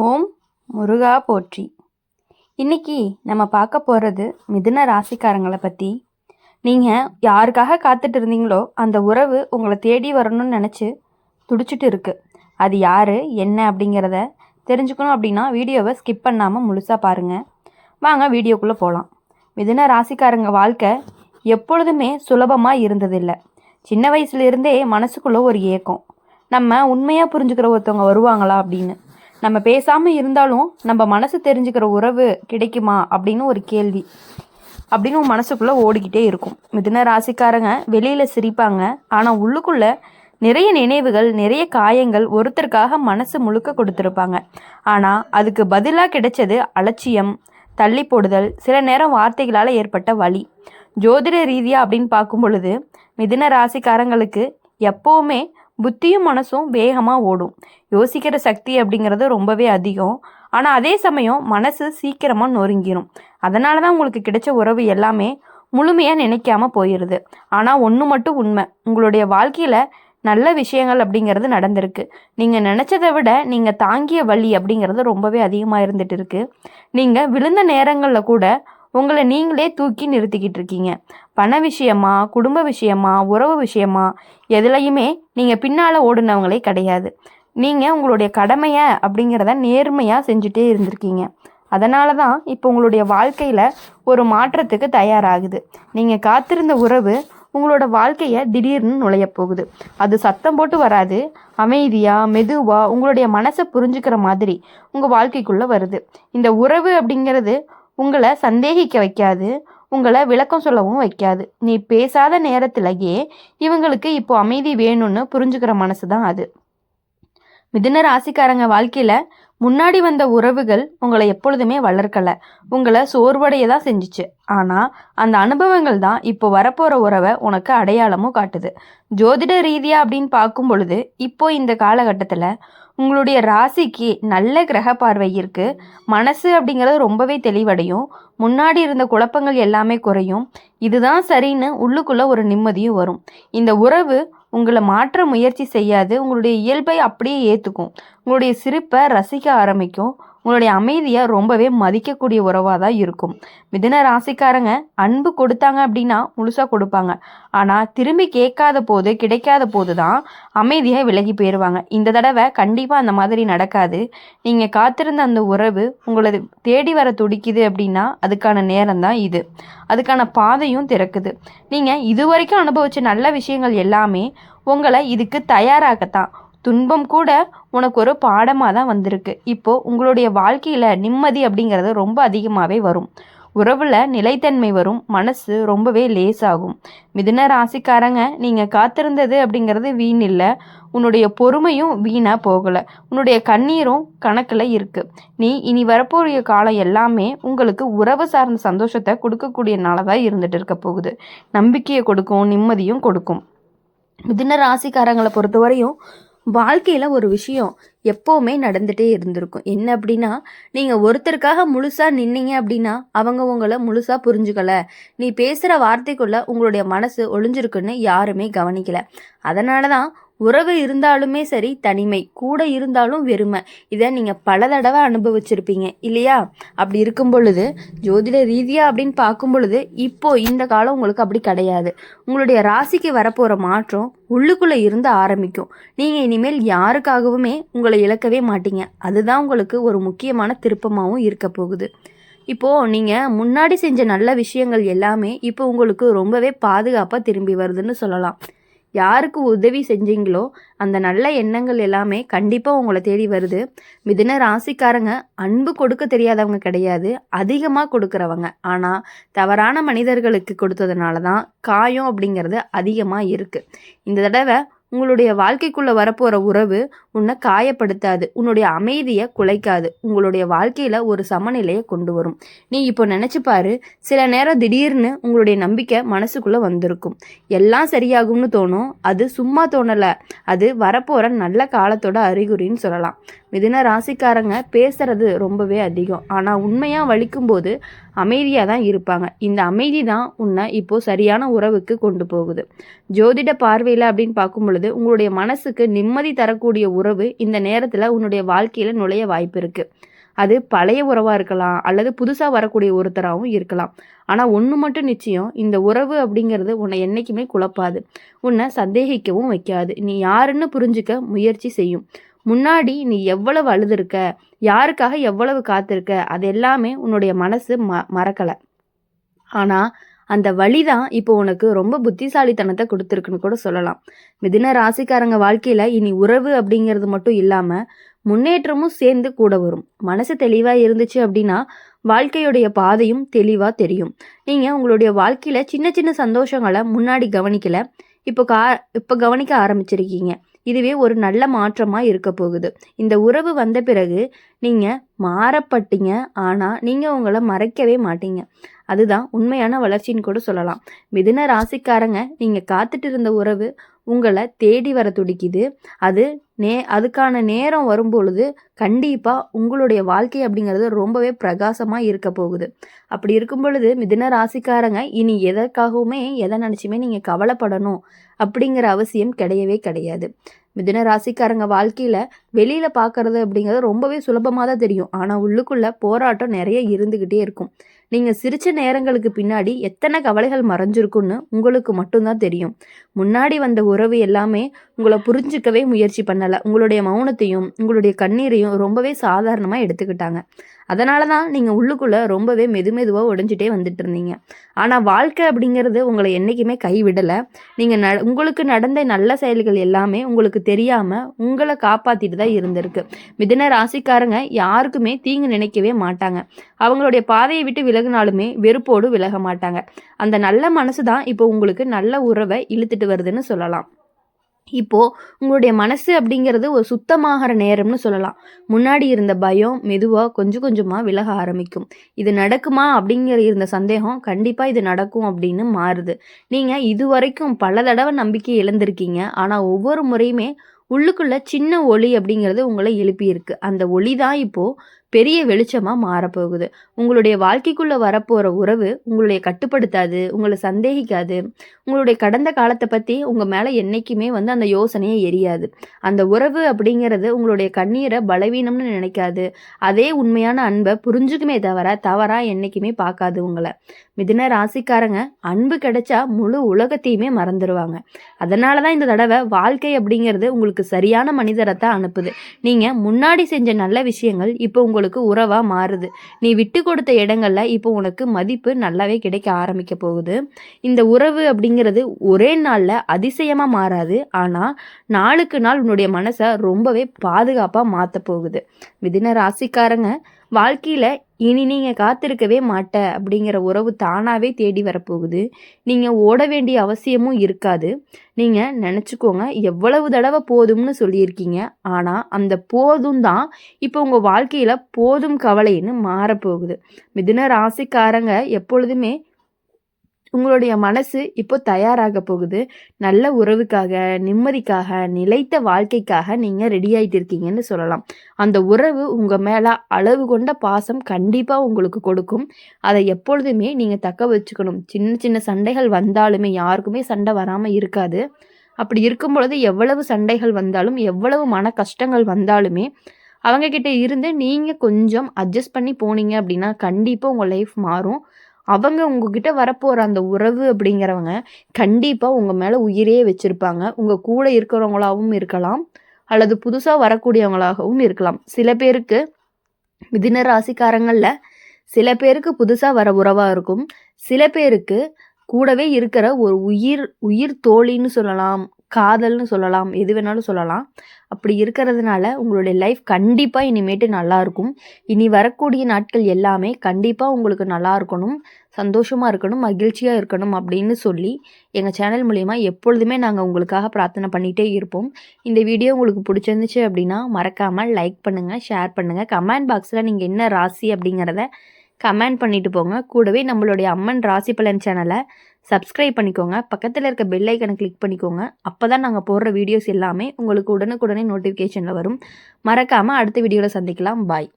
ஓம் முருகா போற்றி. இன்னைக்கு நம்ம பார்க்க போகிறது மிதுன ராசிக்காரங்களை பற்றி. நீங்கள் யாருக்காக காத்துட்டு இருந்தீங்களோ அந்த உறவு உங்களை தேடி வரணும்னு நினச்சி துடிச்சிட்டு இருக்கு. அது யார் என்ன அப்படிங்கிறத தெரிஞ்சுக்கணும் அப்படின்னா வீடியோவை ஸ்கிப் பண்ணாமல் முழுசாக பாருங்கள். வாங்க வீடியோக்குள்ளே போகலாம். மிதுன ராசிக்காரங்க வாழ்க்கை எப்பொழுதுமே சுலபமாக இருந்ததில்லை. சின்ன வயசுலேருந்தே மனசுக்குள்ளே ஒரு ஏக்கம், நம்ம உண்மையாக புரிஞ்சுக்கிற ஒருத்தவங்க வருவாங்களா அப்படின்னு. நம்ம பேசாமல் இருந்தாலும் நம்ம மனசு தெரிஞ்சுக்கிற உறவு கிடைக்குமா அப்படின்னு ஒரு கேள்வி அப்படின்னு மனசுக்குள்ளே ஓடிக்கிட்டே இருக்கும். மிதுன ராசிக்காரங்க வெளியில் சிரிப்பாங்க, ஆனால் உள்ளுக்குள்ளே நிறைய நினைவுகள், நிறைய காயங்கள், ஒருத்தருக்காக மனசு முழுக்க கொடுத்துருப்பாங்க. ஆனால் அதுக்கு பதிலாக கிடைச்சது அலட்சியம், தள்ளி போடுதல், சில நேரம் வார்த்தைகளால் ஏற்பட்ட வலி. ஜோதிட ரீதியாக அப்படின்னு பார்க்கும் பொழுது மிதுன ராசிக்காரங்களுக்கு எப்போவுமே புத்தியும் மனசும் வேகமாக ஓடும். யோசிக்கிற சக்தி அப்படிங்கிறது ரொம்பவே அதிகம். ஆனால் அதே சமயம் மனசு சீக்கிரமாக நொறுங்கிடும். அதனால தான் உங்களுக்கு கிடைச்ச உறவு எல்லாமே முழுமையாக நினைக்காம போயிடுது. ஆனால் ஒன்று மட்டும் உண்மை, உங்களுடைய வாழ்க்கையில் நல்ல விஷயங்கள் அப்படிங்கிறது நடந்திருக்கு. நீங்கள் நினச்சதை விட நீங்கள் தாங்கிய வலி அப்படிங்கிறது ரொம்பவே அதிகமாக இருந்துகிட்டு இருக்குது. நீங்கள் விழுந்த நேரங்களில் கூட உங்களை நீங்களே தூக்கி நிறுத்திக்கிட்டு இருக்கீங்க. பண விஷயமா, குடும்ப விஷயமா, உறவு விஷயமா, எதுலையுமே நீங்கள் பின்னால் ஓடுனவங்களே கிடையாது. நீங்கள் உங்களுடைய கடமையை அப்படிங்கிறத நேர்மையாக செஞ்சுட்டே இருந்திருக்கீங்க. அதனால தான் இப்போ உங்களுடைய வாழ்க்கையில் ஒரு மாற்றத்துக்கு தயாராகுது. நீங்கள் காத்திருந்த உறவு உங்களோட வாழ்க்கையை திடீர்னு நுழைய போகுது. அது சத்தம் போட்டு வராது, அமைதியாக மெதுவாக உங்களுடைய மனசை புரிஞ்சுக்கிற மாதிரி உங்கள் வாழ்க்கைக்குள்ளே வருது. இந்த உறவு அப்படிங்கிறது உங்களை சந்தேகிக்க வைக்காது, உங்களை விளக்கம் சொல்லவும் வைக்காது. நீ பேசாத நேரத்திலேயே இவங்களுக்கு இப்போ அமைதி வேணும்னு புரிஞ்சுக்கிற மனசு தான் அது. மிதுன ராசிக்காரங்க வாழ்க்கையில் முன்னாடி வந்த உறவுகள் உங்களை எப்பொழுதுமே வளர்க்கலை, உங்களை சோர்வடைய தான் செஞ்சிச்சு. ஆனால் அந்த அனுபவங்கள் தான் இப்போ வரப்போகிற உறவை உனக்கு அடையாளமும் காட்டுது. ஜோதிட ரீதியாக அப்படின்னு பார்க்கும் பொழுது இப்போ இந்த காலகட்டத்தில் உங்களுடைய ராசிக்கு நல்ல கிரக பார்வை இருக்குது. மனசு அப்படிங்கிறது ரொம்பவே தெளிவடையும். முன்னாடி இருந்த குழப்பங்கள் எல்லாமே குறையும். இதுதான் சரின்னு உள்ளுக்குள்ளே ஒரு நிம்மதியும் வரும். இந்த உறவு உங்களை மாற்ற முயற்சி செய்யாது, உங்களுடைய இயல்பை அப்படியே ஏற்றுக்கும். உங்களுடைய சிரிப்பை ரசிக்க ஆரம்பிக்கும். உங்களுடைய அமைதியை ரொம்பவே மதிக்கக்கூடிய உறவாக தான் இருக்கும். மிதுன ராசிக்காரங்க அன்பு கொடுத்தாங்க அப்படின்னா முழுசாக கொடுப்பாங்க. ஆனால் திரும்பி கேட்காத போது, கிடைக்காத போது தான் அமைதியாக விலகி போயிடுவாங்க. இந்த தடவை கண்டிப்பாக அந்த மாதிரி நடக்காது. நீங்கள் காத்திருந்த அந்த உறவு உங்களை தேடி வர துடிக்குது அப்படின்னா அதுக்கான நேரம் தான் இது. அதுக்கான பாதையும் திறக்குது. நீங்கள் இதுவரைக்கும் அனுபவித்த நல்ல விஷயங்கள் எல்லாமே உங்களை இதுக்கு தயாராகத்தான். துன்பம் கூட உனக்கு ஒரு பாடமாக தான் வந்திருக்கு. இப்போது உங்களுடைய வாழ்க்கையில் நிம்மதி அப்படிங்கிறது ரொம்ப அதிகமாகவே வரும். உறவில் நிலைத்தன்மை வரும். மனசு ரொம்பவே லேசாகும். மிதுன ராசிக்காரங்க நீங்கள் காத்திருந்தது அப்படிங்கிறது வீண் இல்லை. உன்னுடைய பொறுமையும் வீணாக போகலை. உன்னுடைய கண்ணீரும் கணக்கில் இருக்குது. நீ இனி வரப்போகிற காலம் எல்லாமே உங்களுக்கு உறவு சார்ந்த சந்தோஷத்தை கொடுக்கக்கூடிய நாளாக இருந்துகிட்டு இருக்க போகுது. நம்பிக்கையை கொடுக்கும், நிம்மதியும் கொடுக்கும். மிதுன ராசிக்காரங்களை பொறுத்தவரையும் வாழ்க்கையில் ஒரு விஷயம் எப்போவுமே நடந்துகிட்டே இருந்திருக்கும். என்ன அப்படின்னா, நீங்கள் ஒருத்தருக்காக முழுசாக நின்னீங்க அப்படின்னா அவங்க உங்களை முழுசாக புரிஞ்சுக்கலை. நீ பேசுகிற வார்த்தைக்குள்ளே உங்களுடைய மனசு ஒளிஞ்சிருக்குன்னு யாருமே கவனிக்கலை. அதனால தான் உறவு இருந்தாலுமே சரி, தனிமை கூட இருந்தாலும் வெறுமை, இதை நீங்கள் பல தடவை அனுபவிச்சிருப்பீங்க இல்லையா? அப்படி இருக்கும் பொழுது ஜோதிட ரீதியாக அப்படின்னு பார்க்கும் பொழுது இப்போது இந்த காலம் உங்களுக்கு அப்படி கிடையாது. உங்களுடைய ராசிக்கு வரப்போகிற மாற்றம் உள்ளுக்குள்ளே இருந்து ஆரம்பிக்கும். நீங்கள் இனிமேல் யாருக்காகவுமே உங்களை இழக்கவே மாட்டீங்க. அதுதான் உங்களுக்கு ஒரு முக்கியமான திருப்பமாகவும் இருக்க போகுது. இப்போது நீங்கள் முன்னாடி செஞ்ச நல்ல விஷயங்கள் எல்லாமே இப்போ உங்களுக்கு ரொம்பவே பாதுகாப்பாக திரும்பி வருதுன்னு சொல்லலாம். யாருக்கு உதவி செஞ்சீங்களோ அந்த நல்ல எண்ணங்கள் எல்லாமே கண்டிப்பாக உங்களை தேடி வருது. மிதுன ராசிக்காரங்க அன்பு கொடுக்க தெரியாதவங்க கிடையாது, அதிகமாக கொடுக்குறவங்க. ஆனால் தவறான மனிதர்களுக்கு கொடுத்ததுனால தான் காயம் அப்படிங்கிறது அதிகமாக இருக்குது. இந்த தடவை உங்களுடைய வாழ்க்கைக்குள்ளே வரப்போகிற உறவு உன்னை காயப்படுத்தாது, உன்னுடைய அமைதியை குலைக்காது, உங்களுடைய வாழ்க்கையில் ஒரு சமநிலையை கொண்டு வரும். நீ இப்போ நினச்சிப்பாரு, சில நேரம் திடீர்னு உங்களுடைய நம்பிக்கை மனசுக்குள்ளே வந்திருக்கும். எல்லாம் சரியாகும்னு தோணும். அது சும்மா தோணலை, அது வரப்போகிற நல்ல காலத்தோட அறிகுறின்னு சொல்லலாம். மிதுன ராசிக்காரங்க பேசுறது ரொம்பவே அதிகம். ஆனால் உண்மையாக வலிக்கும்போது அமைதியாக தான் இருப்பாங்க. இந்த அமைதி தான் உன்னை இப்போது சரியான உறவுக்கு கொண்டு போகுது. ஜோதிட பார்வையில் அப்படின்னு பார்க்கும் பொழுது உங்களுடைய மனசுக்கு நிம்மதி தரக்கூடிய உறவு இந்த நேரத்தில் உன்னுடைய வாழ்க்கையில் நுழைய வாய்ப்பு இருக்குது. அது பழைய உறவாக இருக்கலாம், அல்லது புதுசாக வரக்கூடிய ஒருத்தராகவும் இருக்கலாம். ஆனால் ஒன்று மட்டும் நிச்சயம், இந்த உறவு அப்படிங்கிறது உன்னை என்றைக்குமே குழப்பாது, உன்னை சந்தேகிக்கவும் வைக்காது. நீ யாருன்னு புரிஞ்சுக்க முயற்சி செய்யும். முன்னாடி நீ எவ்வளவு அழுதுருக்க, யாருக்காக எவ்வளவு காத்திருக்க, அது எல்லாமே உன்னுடைய மனசு மறக்கலை. ஆனால் அந்த வழி தான் இப்போ உனக்கு ரொம்ப புத்திசாலித்தனத்தை கொடுத்துருக்குன்னு கூட சொல்லலாம். மிதுன ராசிக்காரங்க வாழ்க்கையில் இனி உறவு அப்படிங்கிறது மட்டும் இல்லாமல் முன்னேற்றமும் சேர்ந்து கூட வரும். மனசு தெளிவாக இருந்துச்சு அப்படின்னா வாழ்க்கையுடைய பாதையும் தெளிவாக தெரியும். நீங்கள் உங்களுடைய வாழ்க்கையில் சின்ன சின்ன சந்தோஷங்களை முன்னாடி கவனிக்கலை, இப்போ கவனிக்க ஆரம்பிச்சிருக்கீங்க. இதுவே ஒரு நல்ல மாற்றமாக இருக்க போகுது. இந்த உறவு வந்த பிறகு நீங்கள் மாறப்பட்டீங்க, ஆனால் நீங்கள் உங்களை மறைக்கவே மாட்டீங்க. அதுதான் உண்மையான வளர்ச்சின்னு கூட சொல்லலாம். மிதுன ராசிக்காரங்க, நீங்கள் காத்துட்டு இருந்த உறவு உங்களை தேடி வர துடிக்குது. அதுக்கான நேரம் வரும்பொழுது கண்டிப்பாக உங்களுடைய வாழ்க்கை அப்படிங்கிறது ரொம்பவே பிரகாசமாக இருக்க போகுது. அப்படி இருக்கும் பொழுது மிதுன ராசிக்காரங்க இனி எதற்காகவுமே எதை நினச்சுமே நீங்கள் கவலைப்படணும் அப்படிங்கிற அவசியம் கிடையவே கிடையாது. மிதுன ராசிக்காரங்க வாழ்க்கையில் வெளியில் பார்க்குறது அப்படிங்கிறது ரொம்பவே சுலபமாக தான் தெரியும். ஆனால் உள்ளுக்குள்ளே போராட்டம் நிறைய இருந்துக்கிட்டே இருக்கும். நீங்கள் சிரித்த நேரங்களுக்கு பின்னாடி எத்தனை கவலைகள் மறைஞ்சிருக்குன்னு உங்களுக்கு மட்டும்தான் தெரியும். முன்னாடி வந்த உறவு எல்லாமே உங்களை புரிஞ்சிக்கவே முயற்சி பண்ணலை. உங்களுடைய மௌனத்தையும் உங்களுடைய கண்ணீரையும் ரொம்பவே சாதாரணமாக எடுத்துக்கிட்டாங்க. அதனால தான் நீங்கள் உள்ளுக்குள்ளே ரொம்பவே மெதுவாக உடைஞ்சிட்டே வந்துட்டு இருந்தீங்க. ஆனால் வாழ்க்கை அப்படிங்கிறது உங்களை என்றைக்குமே கைவிடலை. நீங்கள் உங்களுக்கு நடந்த நல்ல செயல்கள் எல்லாமே உங்களுக்கு தெரியாமல் உங்களை காப்பாற்றிட்டு தான் இருந்திருக்கு. மிதுன ராசிக்காரங்க யாருக்குமே தீங்கு நினைக்கவே மாட்டாங்க. அவங்களுடைய பாதையை விட்டு விலகினாலுமே வெறுப்போடு விலக மாட்டாங்க. அந்த நல்ல மனசு தான் இப்போ உங்களுக்கு நல்ல உறவை இழுத்துட்டு வருதுன்னு சொல்லலாம். இப்போது உங்களுடைய மனசு அப்படிங்கிறது ஒரு சுத்தமாகிற நேரம்னு சொல்லலாம். முன்னாடி இருந்த பயம் மெதுவாக கொஞ்சம் கொஞ்சமாக விலக ஆரம்பிக்கும். இது நடக்குமா அப்படிங்கிற இருந்த சந்தேகம் கண்டிப்பாக இது நடக்கும் அப்படின்னு மாறுது. நீங்கள் இது வரைக்கும் பல தடவை நம்பிக்கை இழந்திருக்கீங்க. ஆனால் ஒவ்வொரு முறையுமே உள்ளுக்குள்ள சின்ன ஒளி அப்படிங்கிறது உங்களை எழுப்பியிருக்கு. அந்த ஒளி தான் இப்போது பெரிய வெளிச்சமாக மாறப்போகுது. உங்களுடைய வாழ்க்கைக்குள்ளே வரப்போகிற உறவு உங்களுடைய கட்டுப்படுத்தாது, உங்களை சந்தேகிக்காது. உங்களுடைய கடந்த காலத்தை பற்றி உங்கள் மேலே என்றைக்குமே அந்த யோசனையே எரியாது. அந்த உறவு அப்படிங்கிறது உங்களுடைய கண்ணீரை பலவீனம்னு நினைக்காது. அதே உண்மையான அன்பை புரிஞ்சுக்குமே தவறாக என்றைக்குமே பார்க்காது உங்களை. மிதுன ராசிக்காரங்க அன்பு கிடைச்சா முழு உலகத்தையுமே மறந்துடுவாங்க. அதனால தான் இந்த தடவை வாழ்க்கை அப்படிங்கிறது உங்களுக்கு சரியான மனிதரை தான் அனுப்புது. நீங்கள் முன்னாடி செஞ்ச நல்ல விஷயங்கள் இப்போ உங்களுக்கு உறவாக மாறுது. நீ விட்டு கொடுத்த இடங்கள்ல இப்போ உனக்கு மதிப்பு நல்லாவே கிடைக்க ஆரம்பிக்க போகுது. இந்த உறவு அப்படிங்கிறது ஒரே நாளில் அதிசயமாக மாறாது. ஆனால் நாளுக்கு நாள் உன்னுடைய மனசை ரொம்பவே பாதுகாப்பாக மாற்ற போகுது. மிதுன ராசிக்காரங்க வாழ்க்கையில் இனி நீங்கள் காத்திருக்கவே மாட்ட அப்படிங்கிற உறவு தானாகவே தேடி வரப்போகுது. நீங்கள் ஓட வேண்டிய அவசியமும் இருக்காது. நீங்கள் நினச்சிக்கோங்க, எவ்வளவு தடவை போதும்னு சொல்லியிருக்கீங்க. ஆனால் அந்த போதும் தான் இப்போ உங்கள் வாழ்க்கையில் போதும் கவலைன்னு மாறப்போகுது. மிதுன ராசிக்காரங்க எப்பொழுதுமே உங்களுடைய மனசு இப்போ தயாராக போகுது. நல்ல உறவுக்காக, நிம்மதிக்காக, நிலைத்த வாழ்க்கைக்காக நீங்கள் ரெடி ஆகிட்டு இருக்கீங்கன்னு சொல்லலாம். அந்த உறவு உங்கள் மேலே அளவு கொண்ட பாசம் கண்டிப்பாக உங்களுக்கு கொடுக்கும். அதை எப்பொழுதுமே நீங்கள் தக்க வச்சுக்கணும். சின்ன சின்ன சண்டைகள் வந்தாலுமே யாருக்குமே சண்டை வராமல் இருக்காது. அப்படி இருக்கும் பொழுது எவ்வளவு சண்டைகள் வந்தாலும், எவ்வளவு மன கஷ்டங்கள் வந்தாலுமே அவங்கக்கிட்ட இருந்து நீங்கள் கொஞ்சம் அட்ஜஸ்ட் பண்ணி போனீங்க அப்படின்னா கண்டிப்பாக உங்கள் லைஃப் மாறும். அவங்க உங்ககிட்ட வரப்போகிற அந்த உறவு அப்படிங்கிறவங்க கண்டிப்பாக உங்கள் மேலே உயிரே வச்சுருப்பாங்க. உங்கள் கூட இருக்கிறவங்களாகவும் இருக்கலாம், அல்லது புதுசாக வரக்கூடியவங்களாகவும் இருக்கலாம். சில பேருக்கு மிதுன ராசிக்காரங்களில் சில பேருக்கு புதுசாக வர உறவாக இருக்கும். சில பேருக்கு கூடவே இருக்கிற ஒரு உயிர் தோழின்னு சொல்லலாம், காதல்னு சொல்லலாம், எது வேணாலும் சொல்லலாம். அப்படி இருக்கிறதுனால உங்களுடைய லைஃப் கண்டிப்பாக இனிமேட்டு நல்லாயிருக்கும். இனி வரக்கூடிய நாட்கள் எல்லாமே கண்டிப்பாக உங்களுக்கு நல்லா இருக்கணும், சந்தோஷமாக இருக்கணும், மகிழ்ச்சியாக இருக்கணும் அப்படின்னு சொல்லி எங்கள் சேனல் மூலிமா எப்பொழுதுமே நாங்கள் உங்களுக்காக பிரார்த்தனை பண்ணிகிட்டே இருப்போம். இந்த வீடியோ உங்களுக்கு பிடிச்சிருந்துச்சு அப்படின்னா மறக்காமல் லைக் பண்ணுங்கள், ஷேர் பண்ணுங்கள். கமெண்ட் பாக்ஸில் நீங்கள் என்ன ராசி அப்படிங்கிறத கமெண்ட் பண்ணிட்டு போங்க. கூடவே நம்மளுடைய அம்மன் ராசி பலன் சேனலை சப்ஸ்கிரைப் பண்ணிக்கோங்க. பக்கத்தில் இருக்க பெல் ஐக்கனை கிளிக் பண்ணிக்கோங்க. அப்போ தான் நாங்கள் போடுற வீடியோஸ் எல்லாமே உங்களுக்கு உடனுக்குடனே நோட்டிஃபிகேஷனில் வரும். மறக்காமல் அடுத்த வீடியோவில் சந்திக்கலாம். பாய்.